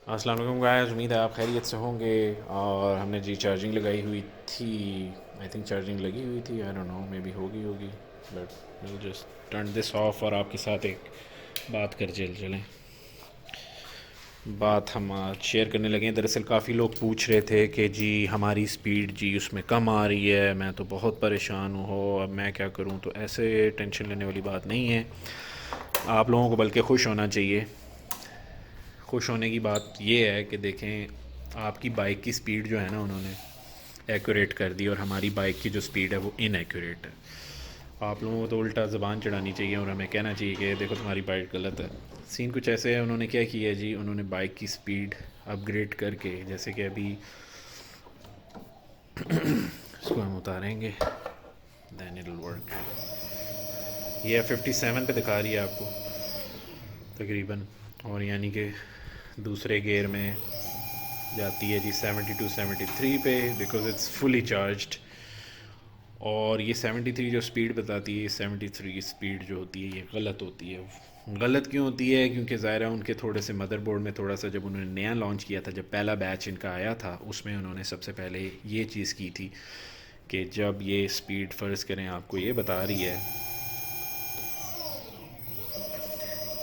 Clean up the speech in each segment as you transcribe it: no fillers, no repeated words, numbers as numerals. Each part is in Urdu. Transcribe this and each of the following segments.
السلام علیکم گائز، امید ہے آپ خیریت سے ہوں گے. اور ہم نے جی چارجنگ لگائی ہوئی تھی. آئی تھنک چارجنگ لگی ہوئی تھی. I don't know, may be ہوگی but well just turn this off اور آپ کے ساتھ ایک بات کر چلیں. بات ہم آج شیئر کرنے لگے ہیں. دراصل کافی لوگ پوچھ رہے تھے کہ جی ہماری سپیڈ جی اس میں کم آ رہی ہے، میں تو بہت پریشان ہوں، اب میں کیا کروں. تو ایسے ٹینشن لینے والی بات نہیں ہے. آپ لوگوں کو بلکہ خوش ہونا چاہیے. خوش ہونے کی بات یہ ہے کہ دیکھیں، آپ کی بائک کی سپیڈ جو ہے نا انہوں نے ایکوریٹ کر دی، اور ہماری بائک کی جو سپیڈ ہے وہ ان ایکوریٹ ہے. آپ لوگوں کو تو الٹا زبان چڑھانی چاہیے اور ہمیں کہنا چاہیے کہ دیکھو تمہاری بائک غلط ہے. سین کچھ ایسے ہے، انہوں نے کیا کیا جی، انہوں نے بائک کی سپیڈ اپ گریڈ کر کے، جیسے کہ ابھی اس کو ہم اتاریں گے دین اٹ ول ورک. یہ 57 پہ دکھا رہی ہے آپ کو تقریباً، اور یعنی کہ دوسرے گیئر میں جاتی ہے جی 72 73 پہ، بیکاز اٹس فلی چارجڈ. اور یہ 73 جو سپیڈ بتاتی ہے، یہ 73 کی سپیڈ جو ہوتی ہے یہ غلط ہوتی ہے. غلط کیوں ہوتی ہے؟ کیونکہ ظاہر ہے ان کے تھوڑے سے مدر بورڈ میں تھوڑا سا، جب انہوں نے نیا لانچ کیا تھا، جب پہلا بیچ ان کا آیا تھا، اس میں انہوں نے سب سے پہلے یہ چیز کی تھی کہ جب یہ سپیڈ فرض کریں آپ کو یہ بتا رہی ہے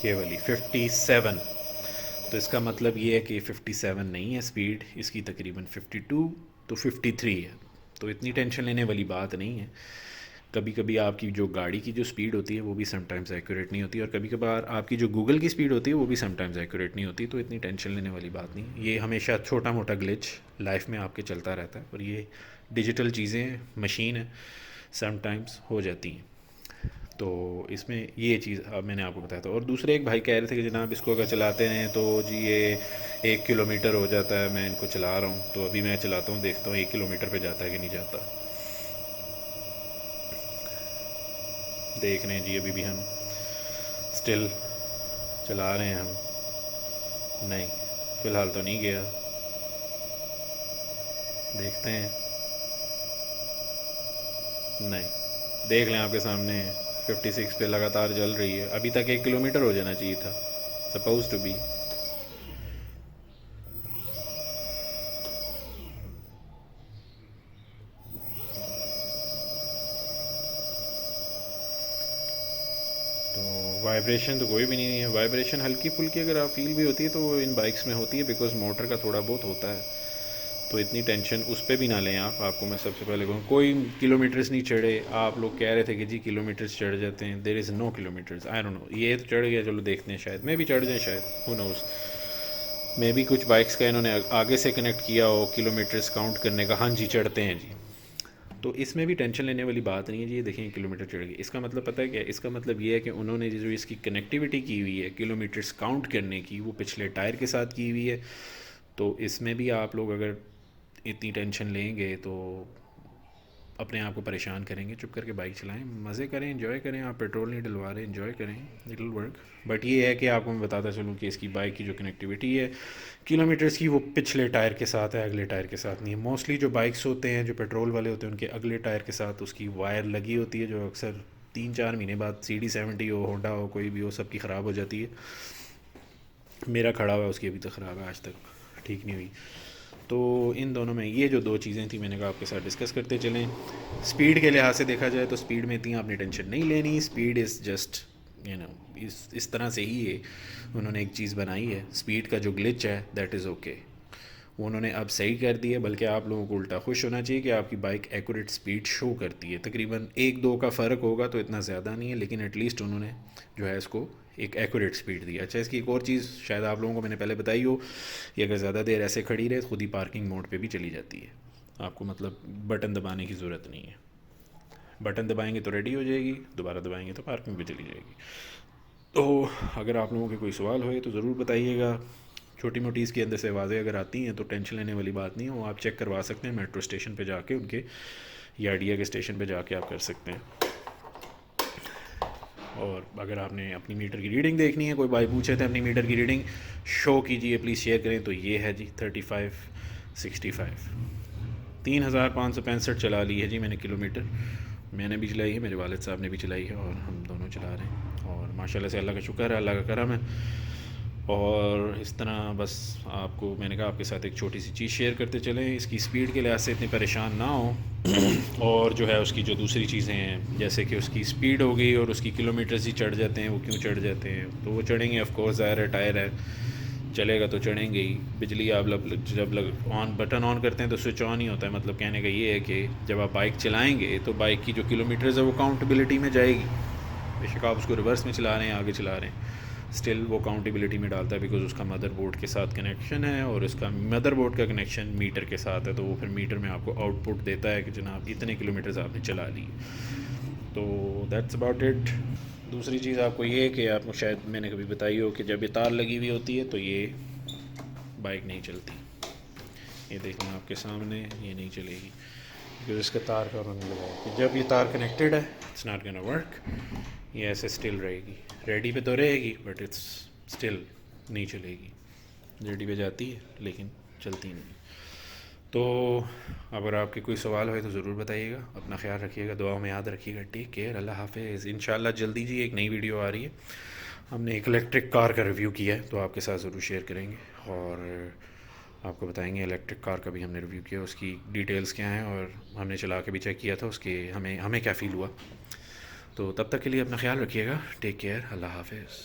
یہ والی 57، تو اس کا مطلب یہ ہے کہ 57 نہیں ہے سپیڈ، اس کی تقریباً 52 تو 53 ہے. تو اتنی ٹینشن لینے والی بات نہیں ہے. کبھی کبھی آپ کی جو گاڑی کی جو سپیڈ ہوتی ہے وہ بھی سم ٹائمز ایکوریٹ نہیں ہوتی، اور کبھی کبھار آپ کی جو گوگل کی سپیڈ ہوتی ہے وہ بھی سم ٹائمز ایکوریٹ نہیں ہوتی. تو اتنی ٹینشن لینے والی بات نہیں. یہ ہمیشہ چھوٹا موٹا گلچ لائف میں آپ کے چلتا رہتا ہے، اور یہ ڈیجیٹل چیزیں، مشین ہے، سم ٹائمز ہو جاتی ہیں. تو اس میں یہ چیز اب میں نے آپ کو بتایا تھا. اور دوسرے ایک بھائی کہہ رہے تھے کہ جناب اس کو اگر چلاتے ہیں تو جی یہ 1 کلومیٹر ہو جاتا ہے. میں ان کو چلا رہا ہوں، تو ابھی میں چلاتا ہوں، دیکھتا ہوں 1 کلومیٹر پہ جاتا ہے کہ نہیں جاتا. دیکھ رہے ہیں جی، ابھی بھی ہم اسٹل چلا رہے ہیں. ہم نہیں، فی الحال تو نہیں گیا. دیکھتے ہیں. نہیں، دیکھ لیں آپ کے سامنے 56 پہ لگاتار جل رہی ہے. ابھی تک 1 کلومیٹر ہو جانا چاہیے تھا، سپوز ٹو بی. تو وائبریشن تو کوئی بھی نہیں ہے. وائبریشن ہلکی پھلکی اگر آپ فیل بھی ہوتی ہے تو وہ ان بائکس میں ہوتی ہے، بیکاز موٹر کا تھوڑا بہت ہوتا ہے. تو اتنی ٹینشن اس پہ بھی نہ لیں آپ کو میں سب سے پہلے کہوں، کوئی کلومیٹرز نہیں چڑھے. آپ لوگ کہہ رہے تھے کہ جی کلومیٹرز چڑھ جاتے ہیں. دیر از نو کلومیٹرز. آئی ڈونٹ نو، یہ تو چڑھ گیا، چلو دیکھتے ہیں، شاید میں بھی چڑھ جائیں، شاید ہو نوز. میں بھی کچھ بائکس کا انہوں نے آگے سے کنیکٹ کیا ہو کلومیٹرز کاؤنٹ کرنے کا. ہاں جی چڑھتے ہیں جی. تو اس میں بھی ٹینشن لینے والی بات نہیں ہے جی. دیکھیں کلومیٹر چڑھ گئی، اس کا مطلب پتہ ہے کیا ہے؟ اس کا مطلب یہ ہے کہ انہوں نے جو اس کی کنیکٹیوٹی کی ہوئی ہے کلومیٹرز کاؤنٹ کرنے کی، وہ پچھلے ٹائر کے ساتھ کی ہوئی ہے. تو اس میں بھی آپ لوگ اگر اتنی ٹینشن لیں گے تو اپنے آپ کو پریشان کریں گے. چپ کر کے بائک چلائیں، مزے کریں، انجوائے کریں. آپ پیٹرول نہیں ڈلوا رہے، انجوائے کریں، اٹ ول ورک. بٹ یہ ہے کہ آپ کو میں بتاتا چلوں کہ اس کی بائک کی جو کنیکٹیوٹی ہے کلومیٹرز کی، وہ پچھلے ٹائر کے ساتھ ہے، اگلے ٹائر کے ساتھ نہیں ہے. موسٹلی جو بائکس ہوتے ہیں جو پیٹرول والے ہوتے ہیں ان کے اگلے ٹائر کے ساتھ اس کی وائر لگی ہوتی ہے، جو اکثر 3 4 مہینے بعد CD70 ہو، ہونڈا ہو، کوئی بھی ہو، سب کی خراب ہو جاتی ہے. میرا کھڑا ہوا ہے، اس کی ابھی تک خراب ہے، آج تک ٹھیک نہیں ہوئی. تو ان دونوں میں یہ جو دو چیزیں تھیں میں نے کہا آپ کے ساتھ ڈسکس کرتے چلیں. سپیڈ کے لحاظ سے دیکھا جائے تو سپیڈ میں اتنی آپ نے ٹینشن نہیں لینی. سپیڈ از جسٹ اس طرح سے ہی ہے. انہوں نے ایک چیز بنائی ہے، سپیڈ کا جو گلچ ہے دیٹ از اوکے، وہ انہوں نے اب صحیح کر دی ہے. بلکہ آپ لوگوں کو الٹا خوش ہونا چاہیے کہ آپ کی بائک ایکوریٹ سپیڈ شو کرتی ہے. تقریباً 1 2 کا فرق ہوگا تو اتنا زیادہ نہیں ہے، لیکن ایٹ لیسٹ انہوں نے جو ہے اس کو ایک ایکوریٹ سپیڈ دی. اچھا، اس کی ایک اور چیز شاید آپ لوگوں کو میں نے پہلے بتائی ہو، یہ اگر زیادہ دیر ایسے کھڑی رہے خود ہی پارکنگ موڈ پہ بھی چلی جاتی ہے. آپ کو مطلب بٹن دبانے کی ضرورت نہیں ہے. بٹن دبائیں گے تو ریڈی ہو جائے گی، دوبارہ دبائیں گے تو پارکنگ پہ چلی جائے گی. تو اگر آپ لوگوں کے کوئی سوال ہوئے تو ضرور بتائیے گا. چھوٹی موٹی اس کے اندر سے واضح اگر آتی ہیں تو ٹینشن لینے والی بات نہیں ہے. وہ آپ چیک کروا سکتے ہیں میٹرو اسٹیشن پہ جا کے، ان کے یا آئیڈیا کے اسٹیشن پہ جا کے آپ کر سکتے ہیں. اور اگر آپ نے اپنی میٹر کی ریڈنگ دیکھنی ہے، کوئی بھائی پوچھے تھے اپنی میٹر کی ریڈنگ شو کیجیے پلیز، شیئر کریں. تو یہ ہے جی 3565، 3565 چلا لی ہے جی میں نے کلومیٹر. میں نے بھی چلائی ہے، میرے والد صاحب نے بھی چلائی ہے، اور ہم دونوں چلا رہے ہیں. اور ماشاء اللہ سے اللہ کا شکر ہے، اللہ کا کرم ہے. اور اس طرح بس آپ کو میں نے کہا آپ کے ساتھ ایک چھوٹی سی چیز شیئر کرتے چلیں، اس کی اسپیڈ کے لحاظ سے اتنے پریشان نہ ہوں اور جو ہے اس کی جو دوسری چیزیں ہیں جیسے کہ اس کی اسپیڈ ہو گئی اور اس کی کلو میٹرز ہی چڑھ جاتے ہیں، وہ کیوں چڑھ جاتے ہیں؟ تو وہ چڑھیں گے آف کورس، ظاہر ہے ٹائر ہے، چلے گا تو چڑھیں گے ہی۔ بجلی آپ جب آن بٹن آن کرتے ہیں تو سوئچ آن ہی ہوتا ہے، مطلب کہنے کا یہ ہے کہ جب آپ بائک چلائیں گے تو بائک کی جو کلو میٹرز ہے وہ کاؤنٹیبلٹی میں جائے گی، بے شک آپ اس کو ریورس میں چلا رہے ہیں آگے چلا رہے ہیں، اسٹل وہ کاؤنٹیبلٹی میں ڈالتا ہے، بیکاز اس کا مدر بورڈ کے ساتھ کنیکشن ہے اور اس کا مدر بورڈ کا کنیکشن میٹر کے ساتھ ہے، تو وہ پھر میٹر میں آپ کو آؤٹ پٹ دیتا ہے کہ جناب اتنے کلو میٹرز آپ نے چلا لی۔ تو دیٹس اباؤٹ اٹ۔ دوسری چیز آپ کو یہ ہے کہ آپ کو شاید میں نے کبھی بتائی ہو کہ جب یہ تار لگی ہوئی ہوتی ہے تو یہ بائک نہیں چلتی، یہ دیکھیں آپ کے سامنے یہ نہیں چلے گی کیونکہ اس کا تار کا رنگ لگا ہے کہ جب یہ تار کنیکٹڈ ہے اٹس ناٹ گونا ورک، یہ ایسے اسٹل رہے گی، ریڈی پہ تو رہے گی بٹ اٹس اسٹل نہیں چلے گی، ریڈی پہ جاتی ہے لیکن چلتی نہیں۔ تو اگر آپ کے کوئی سوال ہوئے تو ضرور بتائیے گا، اپنا خیال رکھیے گا، دعاؤں میں یاد رکھیے گا، ٹیک کیئر، اللہ حافظ۔ انشاءاللہ جلدی جی ایک نئی ویڈیو آ رہی ہے، ہم نے ایک الیکٹرک کار کا ریویو کیا ہے تو آپ کے ساتھ ضرور شیئر کریں گے اور آپ کو بتائیں گے الیکٹرک کار کا بھی ہم نے ریویو کیا، اس کی ڈیٹیلز کیا ہیں اور ہم نے چلا کے بھی چیک کیا تھا اس کے ہمیں کیا فیل ہوا۔ تو تب تک کے لیے اپنا خیال رکھیے گا، ٹیک کیئر، اللہ حافظ۔